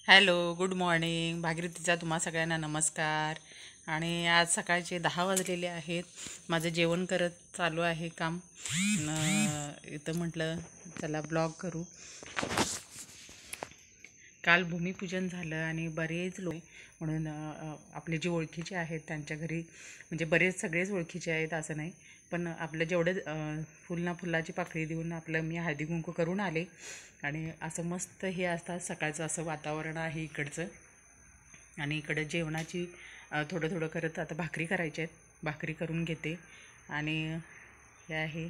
Hello, good morning. भागीरथीचा तुम्हा सगळ्यांना नमस्कार. आणि आज सकाळचे 10 वाजलेले आहेत. माझं जेवण करत चालू आहे काम. इथं म्हटलं चला ब्लॉग करू. काल भूमिपूजन झालं आणि बरेच लोक म्हणून आपले जे ओळखीचे आहेत त्यांच्या घरी, म्हणजे बरेच सगळेच ओळखीचे आहेत असं नाही, पण आपलं जेवढं फुलाची पाकळी देऊन आपलं मी हळदी कुंकू करून आले. आणि असं मस्त हे असतात सकाळचं असं वातावरण आहे इकडचं. आणि इकडं जेवणाची थोडं थोडं करत आता भाकरी करायच्या आहेत, भाकरी करून घेते. आणि हे आहे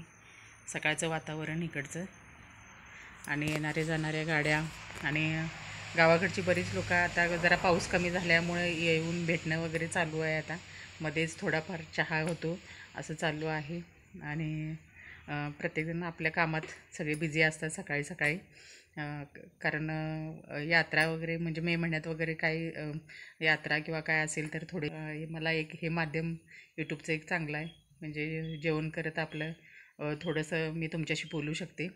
सकाळचं वातावरण इकडचं. आणि येणारे जाणाऱ्या गाड्या. आणि गावाकडची बरीच लोक आता जरा पाऊस कमी झाल्यामुळे येऊन भेटणं वगैरे चालू आहे. आता मध्येच थोडाफार चहा होतो असं चालू आहे. आणि प्रत्येकजण आपल्या कामात सगळे बिझी असतात सकाळी सकाळी. कारण यात्रा वगैरे म्हणजे मे महिन्यात वगैरे काही यात्रा किंवा काय असेल तर थोडे मला एक हे माध्यम यूट्यूबचं एक चांगलं आहे. म्हणजे जेवण करत आपलं थोडंसं मी तुमच्याशी बोलू शकते.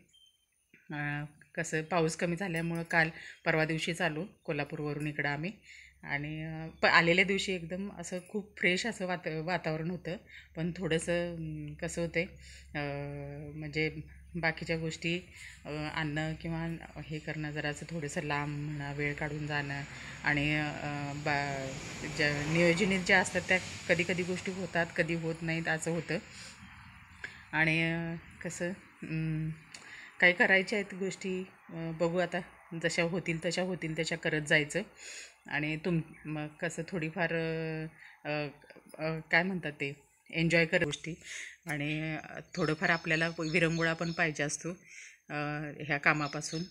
कसं पाऊस कमी झाल्यामुळं काल परवा दिवशी चालू कोल्हापूरवरून इकडं आम्ही. आणि आलेल्या दिवशी एकदम असं खूप फ्रेश असं वातावरण होतं. पण थोडंसं कसं होते म्हणजे बाकीच्या गोष्टी आणणं किंवा हे करणं जरासं थोडंसं लांब म्हणा, वेळ काढून जाणं. आणि ज्या नियोजनित ज्या असतात त्या कधी कधी गोष्टी होतात, कधी होत नाहीत असं होतं. आणि कसं काही करायच्या आहेत गोष्टी, बघू आता जशा होतील तशा करत जायचं. आणि मग कसं थोडीफार काय म्हणतात ते एन्जॉय करत गोष्टी. आणि थोडंफार आपल्याला विरंगुळा पण पाहिजे असतो ह्या कामापासून.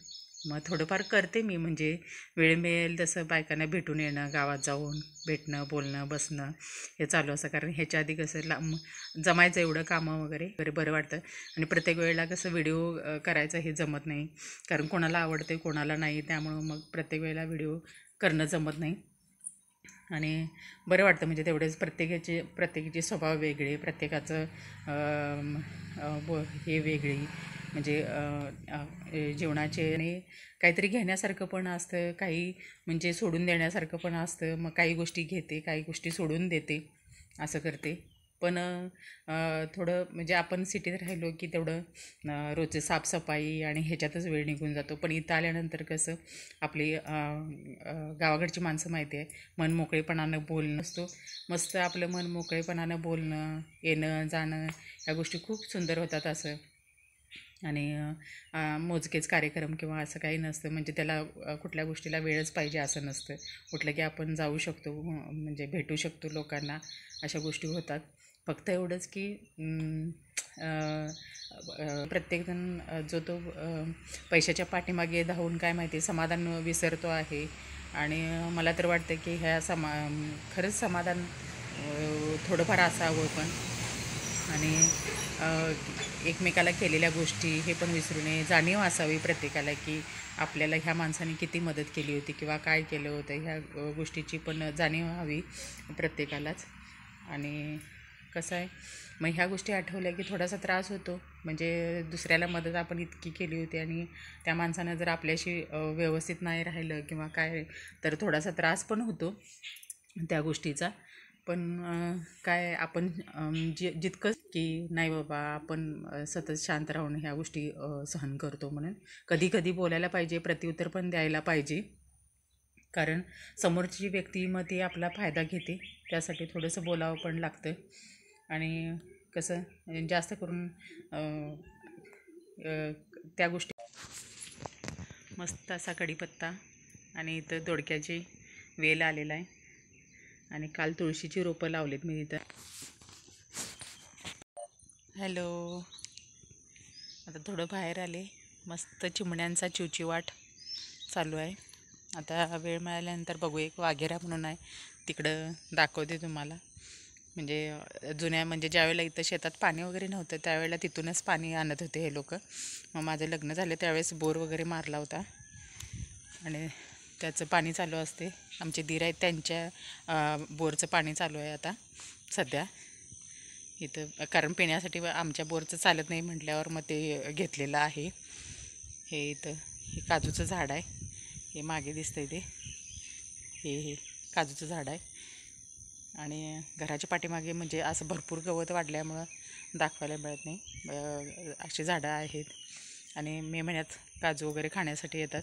मग थोडंफार करते मी, म्हणजे वेळ मिळेल तसं बायकांना भेटून येणं, गावात जाऊन भेटणं, बोलणं, बसणं हे चालू असं. कारण ह्याच्या आधी कसं जमायचं एवढं कामं वगैरे बरं वाटतं. आणि प्रत्येक वेळेला कसं व्हिडिओ करायचं हे जमत नाही, कारण कोणाला आवडते कोणाला नाही. त्यामुळं मग प्रत्येक वेळेला व्हिडिओ करणं जमत नाही. आणि बरं वाटतं म्हणजे तेवढेच प्रत्येकाचे स्वभाव वेगळे, प्रत्येकाचं हे वेगळी, म्हणजे जेवणाचे. आणि काहीतरी घेण्यासारखं पण असतं, काही म्हणजे सोडून देण्यासारखं पण असतं. मग काही गोष्टी घेते, काही गोष्टी सोडून देते, असं करते. पण थोडं म्हणजे आपण सिटीत राहिलो की तेवढं रोजचे साफसफाई आणि ह्याच्यातच वेळ निघून जातो. पण इथं आल्यानंतर कसं आपली गावाकडची माणसं माहिती आहे, मन मोकळेपणानं बोलणं असतो. मस्त आपलं मन मोकळेपणानं बोलणं, येणं जाणं ह्या गोष्टी खूप सुंदर होतात असं. आणि मोजकेच कार्यक्रम किंवा असं काही नसतं, म्हणजे त्याला कुठल्या गोष्टीला वेळच पाहिजे असं नसतं. कुठलं की आपण जाऊ शकतो, म्हणजे भेटू शकतो लोकांना, अशा गोष्टी होतात. फक्त एवढंच की प्रत्येकजण जो तो पैशाच्या पाठीमागे धावून काय माहिती समाधान विसरतो आहे. आणि मला तर वाटतं की खरंच समाधान थोडंफार असावं पण. आणि एकमेकाला केलेल्या गोष्टी हे पण विसरू नये. जाणीव असावी प्रत्येकाला की आपल्याला ह्या माणसाने किती मदत केली होती किंवा काय केलं होतं, ह्या गोष्टीची पण जाणीव हवी प्रत्येकालाच. आणि कसं आहे, मग ह्या गोष्टी आठवल्या की थोडासा त्रास होतो. म्हणजे दुसऱ्याला मदत आपण इतकी केली होती आणि त्या माणसानं जर आपल्याशी व्यवस्थित नाही राहिलं किंवा काय, तर थोडासा त्रास पण होतो त्या गोष्टीचा. पण काय आपण जितकं की नाही बाबा आपण सतत शांत राहून ह्या गोष्टी सहन करतो. म्हणून कधी कधी बोलायला पाहिजे, प्रत्युत्तर पण द्यायला पाहिजे. कारण समोरची व्यक्ती मग ती आपला फायदा घेते, त्यासाठी थोडंसं बोलावं पण लागतं. आणि कसं जास्त करून त्या गोष्टी मस्त असा कढीपत्ता. आणि इथं दोडक्याची वेल आलेला आहे. आणि काल तुळशीची रोपं लावलीत मी इथं. हॅलो, आता थोडं बाहेर आले. मस्त चिमण्यांचा चिवचिवाट चालू आहे. आता वेळ मिळाल्यानंतर बघू, एक वाघेरा म्हणून आहे तिकडं, दाखवते तुम्हाला. म्हणजे म्हणजे ज्यावेळेला इथं शेतात पाणी वगैरे नव्हतं त्यावेळेला तिथूनच पाणी आणत होते हे लोक. मग माझं लग्न झालं त्यावेळेस बोर वगैरे मारला होता आणि त्याचं पाणी चालू असते. आमचे दीर आहेत त्यांच्या बोरचं पाणी चालू आहे आता सध्या इथं. कारण पिण्यासाठी आमच्या बोरचं चालत नाही म्हटल्यावर मग ते घेतलेलं आहे. हे इथं हे काजूचं झाड आहे, हे मागे दिसतंय ते. हे काजूचं झाड आहे आणि घराच्या पाठीमागे म्हणजे असं भरपूर गवत वाढल्यामुळं दाखवायला मिळत नाही. अशी झाडं आहेत आणि मे महिन्यात काजू वगैरे खाण्यासाठी येतात.